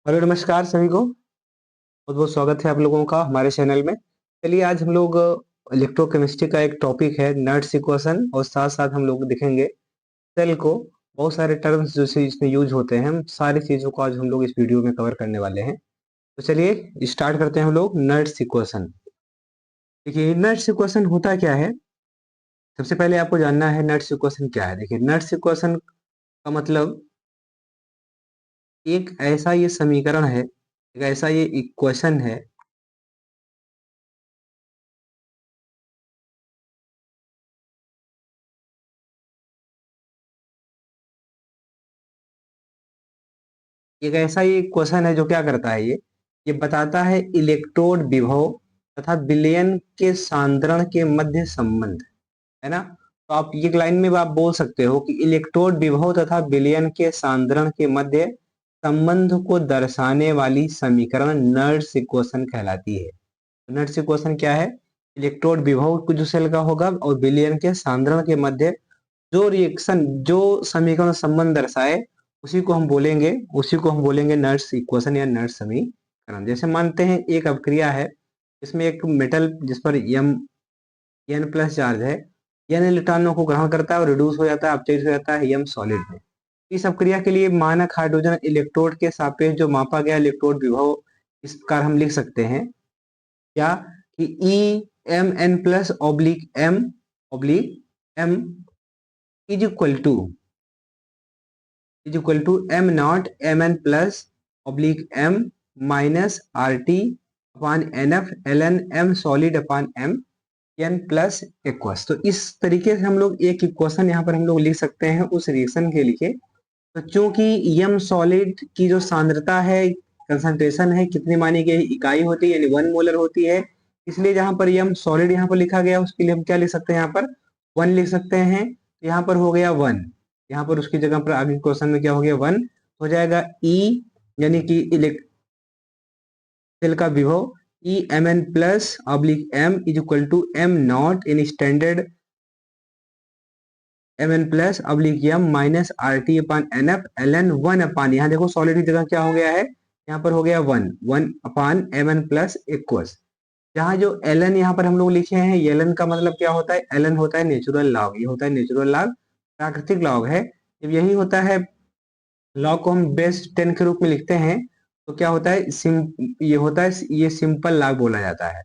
Hello नमस्कार सभी को। बहुत बहुत स्वागत है आप लोगों का हमारे चैनल में। चलिए आज हम लोग इलेक्ट्रोकेमिस्ट्री का एक टॉपिक है नर्ड्स इक्वेशन, और साथ साथ हम लोग देखेंगे सेल को। बहुत सारे टर्म्स जो से इसमें यूज होते हैं, हम सारी चीजों को आज हम लोग इस वीडियो में कवर करने वाले हैं। तो चलिए स्टार्ट करते हैं हम लोग नर्ड्स इक्वेशन। देखिए नर्ड्स इक्वेशन होता क्या है। सबसे पहले आपको जानना है नर्ड्स इक्वेशन क्या है। देखिए नर्ड्स इक्वेशन का मतलब एक ऐसा ये समीकरण है, एक ऐसा ये इक्वेशन है एक ऐसा ये क्वेश्चन है जो क्या करता है, ये बताता है इलेक्ट्रोड विभव तथा विलयन के सांद्रण के मध्य संबंध, है ना। तो आप एक लाइन में आप बोल सकते हो कि इलेक्ट्रोड विभव तथा विलयन के सांद्रण के मध्य संबंध को दर्शाने वाली समीकरण नर्ड्स इक्वेशन कहलाती है। नर्ड्स इक्वेशन क्या है? इलेक्ट्रोड विभव कुछ जो सेल का होगा और विलयन के सांद्रण के मध्य जो रिएक्शन जो समीकरण संबंध दर्शाए उसी को हम बोलेंगे नर्ड्स इक्वेशन या नर्ड्स समीकरण। जैसे मानते हैं एक अभिक्रिया है, इसमें एक मेटल जिस पर एन प्लस चार्ज है, एन इलेक्ट्रॉनों को ग्रहण करता है और रिड्यूस हो जाता है, अपचयित हो जाता है एम सॉलिड में। इस अभिक्रिया के लिए मानक हाइड्रोजन इलेक्ट्रोड के सापेक्ष जो मापा गया इलेक्ट्रोड विभव, इस प्रकार हम लिख सकते हैं क्या कि E M N plus oblique M is equal to M not M N plus oblique M minus R T upon N F L N M solid upon M N plus aqueous. तो इस तरीके से हम लोग एक equation यहाँ पर हम लोग लिख सकते हैं उस रिएक्शन के लिए। तो चूंकि यम सॉलिड की जो सांद्रता है, कंसंट्रेशन है, कितनी मानी गई इकाई होती है, यानी 1 मोलर होती है, इसलिए जहां पर यम सॉलिड यहाँ पर लिखा गया उसके लिए हम क्या लिख सकते हैं, यहाँ पर 1 लिख सकते हैं। तो यहाँ पर हो गया 1, यहाँ पर उसकी जगह पर आगे क्वेश्चन में क्या हो गया 1 हो जाएगा। ई यानी कि सेल का विभव E M N plus oblique M is equal to M not in standard M N plus oblique M minus R T upon N F L N 1 upon, यहाँ देखो सॉलिड की जगह क्या हो गया है, यहाँ पर हो गया 1 अपान एम एन प्लस इक्वस। जहाँ जो एल एन यहाँ पर हम लोग लिखे हैं, एल एन का मतलब क्या होता है, एल एन होता है नेचुरल लॉग, ये होता है नेचुरल लॉग, प्राकृतिक लॉग है। जब यही होता है लॉग को हम बेस 10 के रूप में लिखते हैं तो क्या होता है, ये होता है, ये सिंपल लॉग बोला जाता है।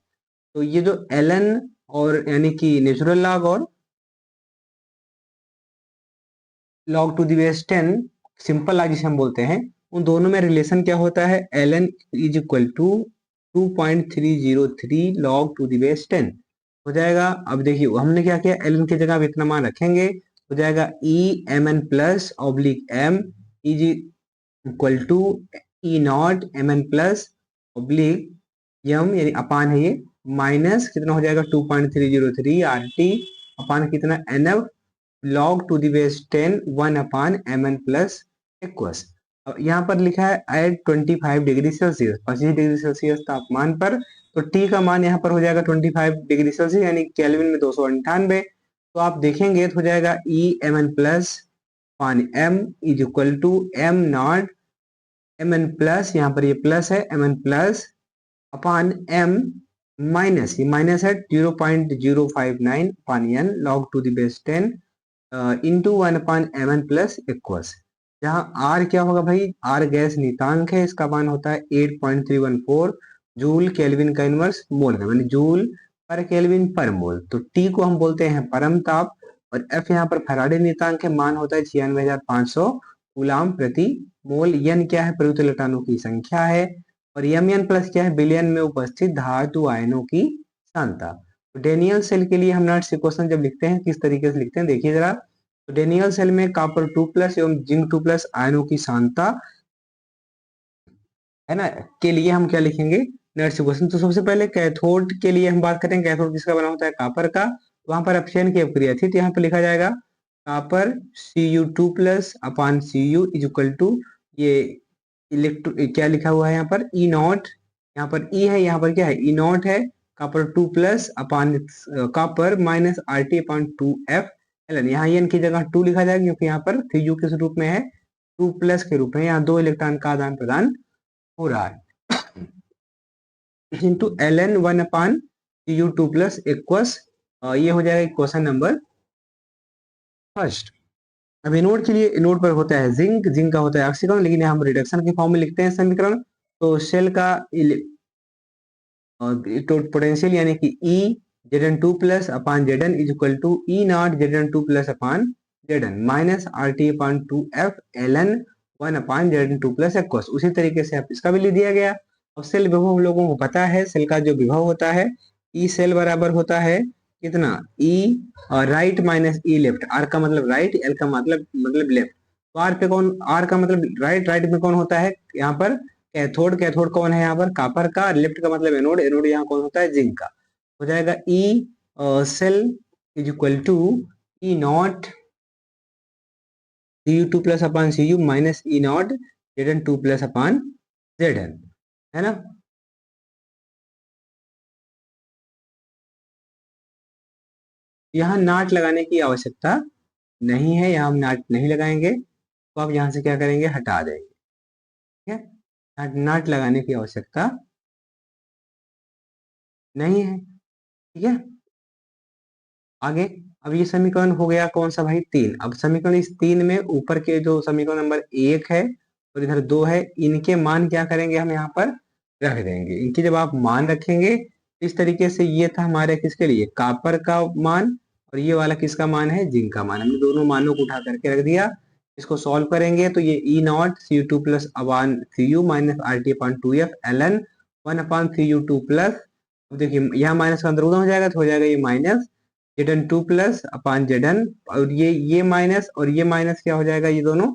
तो ये जो एल एन और यानी कि नेचुरल लॉग और log to the base 10 simple log जिसे हम बोलते हैं, उन दोनों में रिलेशन क्या होता है, L N is equal to 2.303 log to the base 10 हो जाएगा। अब देखिए हमने क्या किया, एल एन की जगह अब इतना मान रखेंगे, हो जाएगा E M N plus oblique M is equal to E not M N plus oblique M, यानी अपान है ये, माइनस कितना हो जाएगा 2.303 आर टी अपान कितना N F log to the base 10 1 upon mn plus aqueous. यहाँ पर लिखा है at 25 degree Celsius, 25 degree Celsius तापमान पर। तो T का मान यहाँ पर हो जाएगा 25 डिग्री सेल्सियस, यानी केल्विन में 298। तो आप देखेंगे तो हो जाएगा E M N plus upon M is equal to M not M N plus, यहाँ पर ये प्लस है, M N plus upon M minus, ये माइनस है 0.059 upon N log to the base 10 into 1 upon mn plus equals. जहाँ R क्या होगा भाई, R गैस नीतांक है, इसका मान होता है 8.314 जूल केल्विन का इनवर्स मोल का, यानी जूल पर केल्विन पर मोल। तो T को हम बोलते हैं परम ताप, और F यहाँ पर फैराडे नीतांक है, मान होता है 96,500 कूलाम प्रति मोल। N क्या है, प्रयुक्त इलेक्ट्रॉनों की संख्या है, और Mn प्लस क्या है, बिलियन में उपस्थित धातु आयनों की सांद्रता। तो डेनियल सेल के लिए हम नट्स इक्वेशन जब लिखते हैं किस तरीके से लिखते हैं देखिए जरा। तो डेनियल सेल में कॉपर 2 प्लस एवं जिंक 2 प्लस आयनों की सांद्रता, है ना, के लिए हम क्या लिखेंगे, नट्स इक्वेशन। तो सबसे पहले कैथोड के लिए हम बात करें, कैथोड किसका बना होता है, कॉपर का। तो वहां पर अपचयन की अभिक्रिया थी, तो यहाँ पर लिखा जाएगा copper Cu2 plus upon Cu is equal to, ये इलेक्ट्रो क्या लिखा हुआ है यहाँ पर ई नॉट, यहाँ पर ई है, यहाँ पर क्या है ई नॉट है, कॉपर 2 प्लस अपान कॉपर माइनस आर टी अपान 2 एफ एल एन। यहाँ एन की जगह 2 लिखा जाएगा क्योंकि यहाँ पर 3u किस रूप में है, 2 प्लस के रूप में, यहाँ 2 इलेक्ट्रॉन का आदान प्रदान हो रहा है into ln 1/cu2 plus aqueous, ये हो जाएगा क्वेश्चन नंबर फर्स्ट। अब इनोड के लिए, इनोड पर होता है जिंक, जिंक का होता है ऑक्सीकरण, लेकिन हम रिडक्शन के फॉर्म में लिखते हैं समीकरण। तो सेल का तो पोटेंशियल यानी कि E Zn2 plus upon Zn is equal to E not Zn2 plus upon Zn minus RT upon 2F ln 1 upon Zn2 plus aqueous. उसी तरीके से आप इसका भी लिख दिया गया। अब सेल विभव हम लोगों को पता है, सेल का जो विभव होता है E सेल बराबर होता है कितना, E right minus E left. R का मतलब राइट, L का मतलब लेफ्ट। तो R पे कौन, R का मतलब राइट, राइट में कौन होता है यहाँ पर कैथोड, कैथोड कौन है यहाँ पर कापर का, लेफ्ट का मतलब एनोड, एनोड यहाँ कौन होता है जिंक का। हो जाएगा E cell is equal to E not Cu2 plus upon Cu minus E not Zn2 plus upon Zn, है ना। यहाँ नाट लगाने की आवश्यकता नहीं है, यहाँ हम नाट नहीं लगाएंगे, तो आप यहाँ से क्या करेंगे, हटा देंगे, ठीक है। नाट लगाने की आवश्यकता नहीं है, ठीक है। आगे, अब ये समीकरण हो गया कौन सा भाई, 3। अब समीकरण इस 3 में ऊपर के जो समीकरण नंबर 1 है और इधर 2 है, इनके मान क्या करेंगे हम यहाँ पर रख देंगे। इनकी जब आप मान रखेंगे इस तरीके से, ये था हमारे किसके लिए, कापर का मान, और ये वाला किसका मान है, जिंक का मान। हमने दोनों मानों को उठा करके रख दिया। इसको सॉल्व करेंगे तो ये E not Cu2 plus upon Cu minus RT upon 2F ln 1 upon Cu2 plus, अब देखिए यहाँ माइनस का अंदर उधर हो जाएगा तो हो जाएगा ये minus Zn2 plus upon Zn, और ये माइनस और ये माइनस क्या हो जाएगा, ये दोनों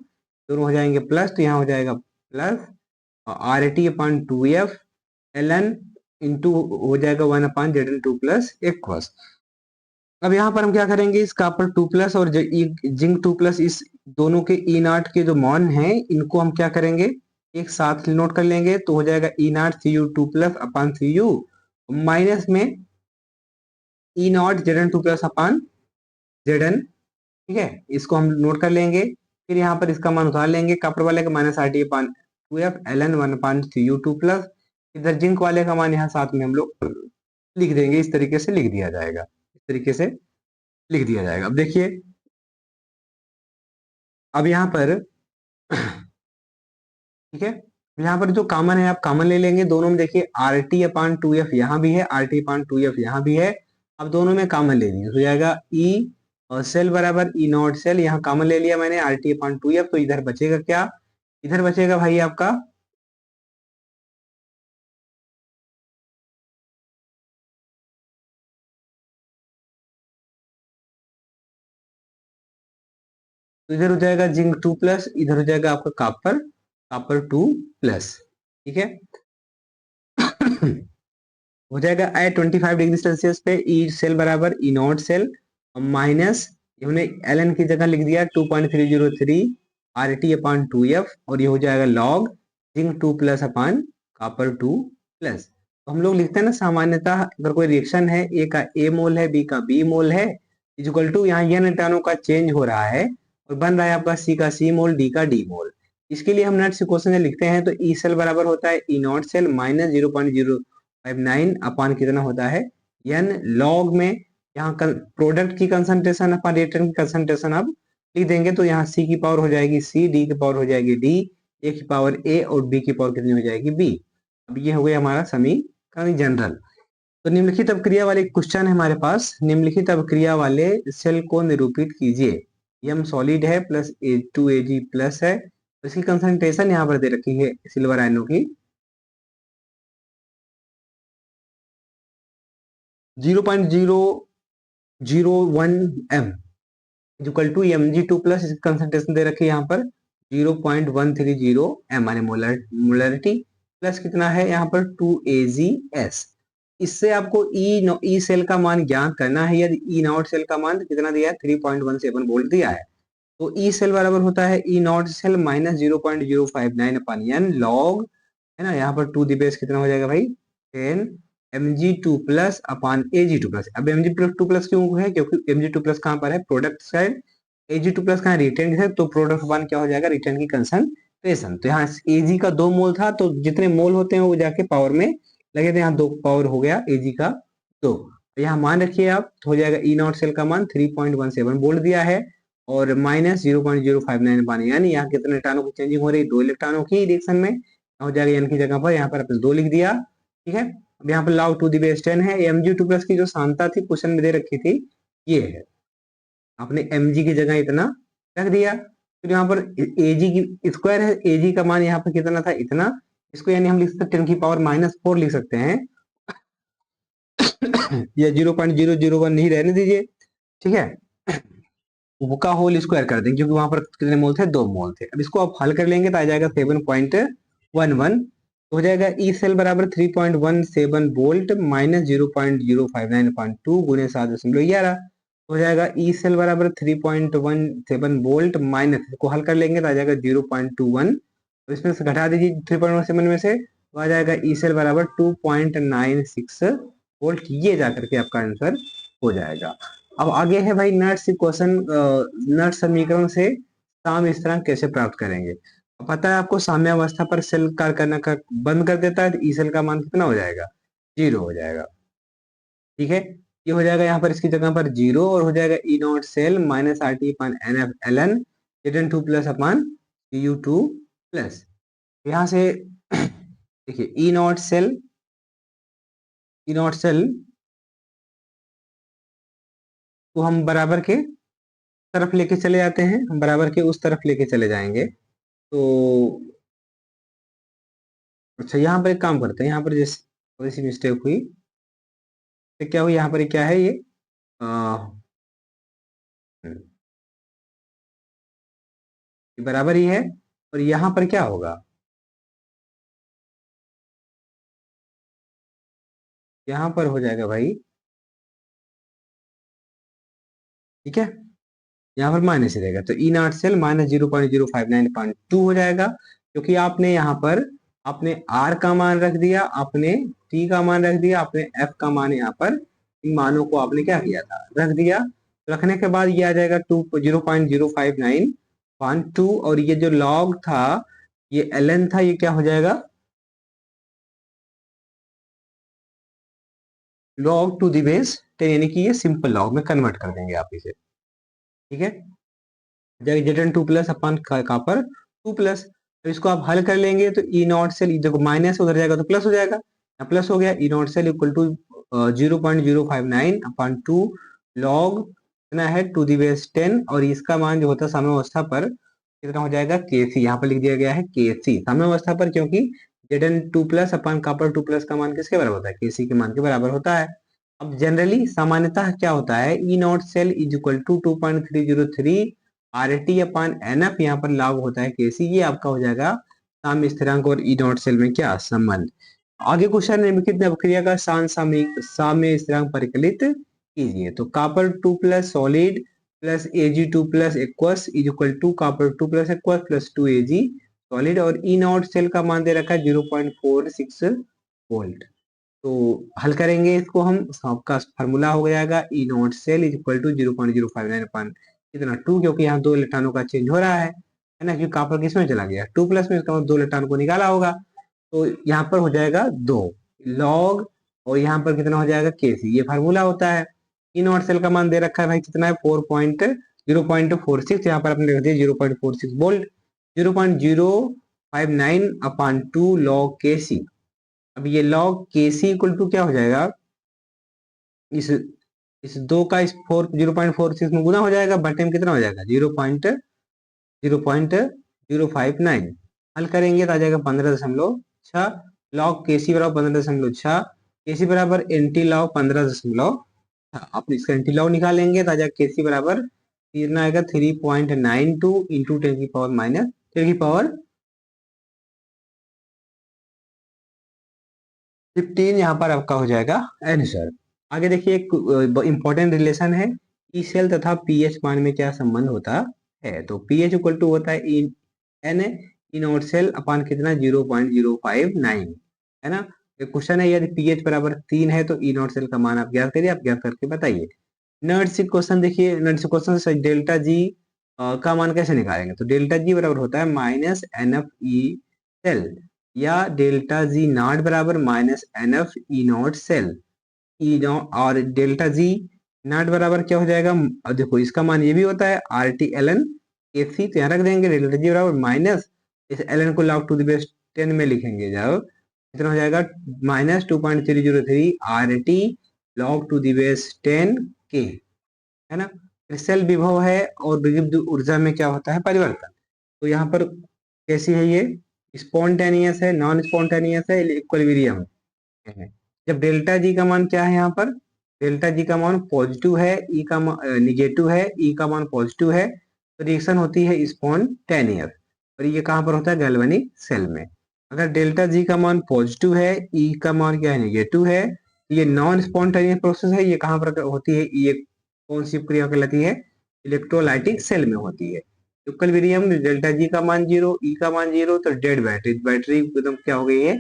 दोनों हो जाएंगे प्लस, तो यहाँ हो जाएगा plus RT upon 2F ln into हो जाएगा 1 अपान Zn2 प्लस एक्वस। अब यहाँ पर हम क्या करेंगे, इस कापर 2 प्लस और जिंक 2 प्लस, इस दोनों के ई नाट के जो मान हैं इनको हम क्या करेंगे, एक साथ नोट कर लेंगे। तो हो जाएगा E not Cu2 plus upon Cu minus में E not Zn2 plus upon Zn, ठीक है। इसको हम नोट कर लेंगे, फिर यहाँ पर इसका मान उतार लेंगे, कापर वाले का minus RT upon 2F ln 1 upon Cu2 plus, इधर जिंक वाले का मान यहाँ साथ में हम लोग लिख देंगे। इस तरीके से लिख दिया जाएगा, इस तरीके से लिख दिया जाएगा। अब देखिए, अब यहाँ पर ठीक है, यहाँ पर जो कॉमन है आप कॉमन ले लेंगे दोनों में। देखिए RT अपान 2F यहाँ भी है, RT अपान 2F यहाँ भी है। अब दोनों में कॉमन ले लेंगे, हो जाएगा E और सेल बराबर E नॉट सेल, यहाँ कॉमन ले लिया मैंने RT अपान 2F, तो इधर बचेगा क्या, इधर बचेगा भाई आपका तो इधर हो जाएगा जिंक 2 प्लस, इधर हो जाएगा आपका कापर, कापर 2 प्लस, ठीक है। हो जाएगा एट 25 डिग्री सेल्सियस पे ई सेल बराबर ई नॉट सेल माइनस, हमने एल की जगह लिख दिया 2.303 RT अपान 2F, और ये हो जाएगा लॉग जिंक 2 प्लस अपान कापर 2 प्लस। तो हम लोग लिखते हैं ना सामान्यतः, अगर कोई रिएक्शन है, ए का ए मोल है, बी का बी मोल है, इक्वल टू यहाँ एन एटॉनों का चेंज हो रहा है और बन रहा है आपका सी का सी मोल, डी का डी मोल। इसके लिए हम नेट से क्वेश्चन लिखते हैं, तो ई सेल बराबर होता है E not cell minus 0.059 upon कितना होता है एन, लॉग में यहाँ प्रोडक्ट की कंसंट्रेशन अपान रिएक्टेंट की कंसंट्रेशन अब लिख देंगे। तो यहाँ सी की पावर हो जाएगी सी, डी की पावर हो जाएगी डी, ए की पावर ए और बी की पावर कितनी हो जाएगी बी। अब ये हो गया हमारा समीकरण जनरल। तो निम्नलिखित अभिक्रिया वाले क्वेश्चन है हमारे पास, निम्नलिखित अभिक्रिया वाले सेल को निरूपित कीजिए। एम सॉलिड है प्लस A2Ag प्लस है, तो इसकी कंसंट्रेशन यहाँ पर दे रखी है सिल्वर आयनों की 0.001 m equal to Mg2 plus, इसकी कंसंट्रेशन दे रखी है यहाँ पर 0.130 m माने मोलरिटी, प्लस कितना है यहाँ पर 2Ags। इससे आपको ई सेल का मान ज्ञात करना है। यदि ई नॉट सेल का मान कितना दिया है, 3.17 वोल्ट दिया है, तो ई सेल बराबर होता है E not cell minus 0.059 upon N log, है ना। यहाँ पर 2 दी बेस कितना हो जाएगा भाई 10 Mg2 प्लस अपान Ag2 प्लस। अब Mg2 प्लस क्यों है, क्योंकि Mg2 प्लस कहाँ पर है, प्रोडक्ट साइड, Ag2 प्लस कहाँ रिटर्न है, तो प्रोडक्ट वन क्या हो जाएगा, रिटर्न की कंसंट्रेशन कंसंट्रेशन। तो यहाँ Ag का 2 मोल था, तो जितने मोल होते हैं वो जाके पावर में लगे थे, यहाँ 2 पावर हो गया Ag का 2। तो यहाँ मान रखिए आप, तो हो जाएगा ई नॉट सेल का मान 3.17 वोल्ट दिया है और माइनस 0.059 पानी, यानी यहाँ कितने इलेक्ट्रॉनों की चेंजिंग हो रही है, 2 इलेक्ट्रॉनों की रिएक्शन में। हो जाएगा एन की जगह पर यहाँ पर आपने 2 लिख दिया, ठीक है। अब यहाँ पर log 2 दी बेस 10 है। Mg2 प्लस की जो सांता थी क्वेश्चन में दे रखी थी, ये है, आपने mg की जगह इतना रख दिया। फिर यहाँ पर Ag की स्क्वायर है, Ag का मान यहाँ पर कितना था, इतना। इसको यानी हम लिख सकते हैं 10 की पावर -4 लिख सकते हैं या 0.001 नहीं रहने दीजिए, ठीक है। वो का होल स्क्वायर कर देंगे, क्योंकि वहां पर कितने मोल थे, 2 मोल थे। अब इसको आप हल कर लेंगे तो आ जाएगा 7.11, तो हो जाएगा ई सेल बराबर 3.17 वोल्ट माइनस 0.059.2 गुणे 7.11, हो जाएगा ई सेल बराबर 3.17 वोल्ट माइनस, इसको हल कर लेंगे तो आ जाएगा 0.21, तो इसमें से घटा दीजिए 3.17 में से, तो आ जाएगा ई सेल बराबर 2.96 वोल्ट। ये जाकर के आपका आंसर हो जाएगा। अब आगे है भाई नट्स क्वेश्चन, नट्स समीकरण से साम्य स्थिरांक कैसे प्राप्त करेंगे। अब पता है आपको, साम्यावस्था पर सेल कार्य करना का बंद कर देता है, तो ई सेल का मान कितना हो जाएगा, 0 हो जाएगा, ठीक है। ये हो जाएगा यहाँ पर इसकी जगह पर 0, और हो जाएगा E not cell minus R T upon N F L N Zn 2 plus upon U2 plus. यहाँ से देखिए ई नॉट सेल को हम बराबर के तरफ लेके चले जाते हैं, हम बराबर के उस तरफ लेके चले जाएंगे। तो अच्छा, यहाँ पर एक काम करते हैं, यहाँ पर जिस थोड़ी सी मिस्टेक हुई, तो क्या हुई यहाँ पर, क्या है ये, ये बराबर ही है, और यहाँ पर क्या होगा, यहाँ पर हो जाएगा भाई, ठीक है, यहाँ पर माइनस ही रहेगा, तो ई नॉट सेल माइनस 0.059.2 हो जाएगा, क्योंकि आपने यहाँ पर आपने आर का मान रख दिया, आपने टी का मान रख दिया, आपने एफ का मान यहाँ पर, इन मानों को आपने क्या किया था, रख दिया। रखने के बाद ये आ जाएगा 0.059.2, और ये जो लॉग था, ये ln था, ये क्या हो जाएगा, लॉग टू दी बेस 10, यानी कि ये सिंपल लॉग में कन्वर्ट कर देंगे आप इसे, ठीक है। Zn 2 प्लस अपन का पर 2 प्लस, तो इसको आप हल कर लेंगे तो ई नॉट सेल, देखो माइनस उधर जाएगा तो प्लस हो जाएगा, यहाँ प्लस हो गया, E not cell equal to 0.059/2 log कितना है, टू दी बेस 10, और इसका मान जो होता है साम्यावस्था पर कितना हो जाएगा, के सी, यहाँ पर लिख दिया गया है के सी साम्यावस्था पर, क्योंकि Zn 2 प्लस अपन कापर 2 प्लस का मान किसके बराबर होता है, के सी के मान के बराबर होता है। अब जनरली सामान्यतः क्या होता है, E not cell is equal to 2.303 R T upon N F, यहाँ पर लागू होता है केसी, ये आपका हो जाएगा साम्य स्थिरांक और ई नॉट सेल में क्या संबंध। आगे क्वेश्चन निम्नलिखित अभिक्रिया का साम्य स्थिरांक परिकलित कीजिए। तो copper 2 plus solid plus Ag2 plus aqueous is equal to copper 2 plus aqueous plus 2Ag solid, और ई नॉट सेल का मान दे रखा है 0.46 वोल्ट। तो हल करेंगे इसको हम, आपका फार्मूला हो जाएगा E not cell is equal to 0.059 upon कितना 2, क्योंकि यहाँ 2 इलेक्ट्रॉनों का चेंज हो रहा है ना, क्योंकि कॉपर किस में चला गया 2 प्लस में, इसका 2 इलेक्ट्रॉन को निकाला होगा, तो यहाँ पर हो जाएगा 2 लॉग, और यहाँ पर कितना हो जाएगा के सी, ये फार्मूला होता है। ई नॉट सेल का मान दे रखा है भाई कितना है 0.46, यहाँ पर आपने लिख दिया 0.46 वोल्ट, 0.059/2 लॉग के सी। अब ये लॉग के सी इक्वल टू क्या हो जाएगा, इस 2 का इस 0.46 में गुना हो जाएगा, बटे में कितना हो जाएगा 0.059, हल करेंगे तो आ जाएगा 15.6 लॉग के सी बराबर 15.6, के सी बराबर एंटी लॉग 15.6, आप इसका एंटी लॉग निकालेंगे तो आ जाएगा के सी बराबर कितना आएगा 3.92 इंटू 10 की पावर माइनस 10 की पावर 15, यहाँ पर आपका हो जाएगा आंसर। आगे देखिए एक इंपॉर्टेंट रिलेशन है, ई सेल तथा पीएच मान में क्या संबंध होता है। तो पीएच इक्वल टू होता है एन ई नॉट सेल अपान कितना 0.059, है ना। एक क्वेश्चन है, यदि पीएच बराबर 3 है तो ई नॉट सेल का मान आप ज्ञात करिए, आप ज्ञात करके बताइए। नर्ड से क्वेश्चन देखिए, नर्ड से क्वेश्चन डेल्टा जी का मान कैसे निकालेंगे? तो डेल्टा जी बराबर होता है minus N F E cell, या डेल्टा जी नॉट बराबर minus N F E not cell E not, और डेल्टा जी नॉट बराबर क्या हो जाएगा? देखो इसका मान ये भी होता है R T L N A C, तो यहाँ रख देंगे डेल्टा जी बराबर माइनस इस एल एन को लॉग टू द बेस 10 में लिखेंगे जब, कितना हो जाएगा? Minus 2.303 R T log to the base 10 के, है ना। फिर सेल विभव है और विद्युत ऊर्जा में क्या होता है? परिवर्तन। तो यहाँ पर कैसी है ये? स्पॉन्टेनियस है, नॉन स्पॉन्टेनियस है, इक्विलिब्रियम है। जब डेल्टा जी का मान क्या है यहाँ पर? डेल्टा जी का मान पॉजिटिव है, ई का निगेटिव है, ई का मान पॉजिटिव है, तो रिएक्शन होती है स्पॉन्टेनियस। और ये कहाँ पर होता है? गैल्वेनिक सेल में। अगर डेल्टा जी का मान पॉजिटिव है, ई का मान क्या है? निगेटिव है, ये नॉन स्पॉन्टेनियस प्रोसेस है। ये कहाँ पर होती है? ये कौन सी प्रक्रिया कहलाती है? इलेक्ट्रोलाइटिक सेल में होती है। इक्विलिब्रियम डेल्टा जी का मान 0, ई का मान 0, तो डेड बैटरी, बैटरी एकदम क्या हो गई है?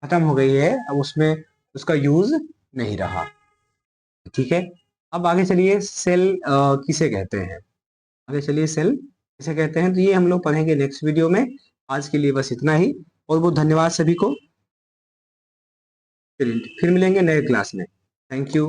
खत्म हो गई है, अब उसमें उसका यूज नहीं रहा। ठीक है, अब आगे चलिए सेल किसे कहते हैं? आगे चलिए सेल किसे कहते हैं, तो ये हम लोग पढ़ेंगे नेक्स्ट वीडियो में। आज के लिए बस इतना ही, और बहुत धन्यवाद सभी को। फिर मिलेंगे नए क्लास में। Thank you.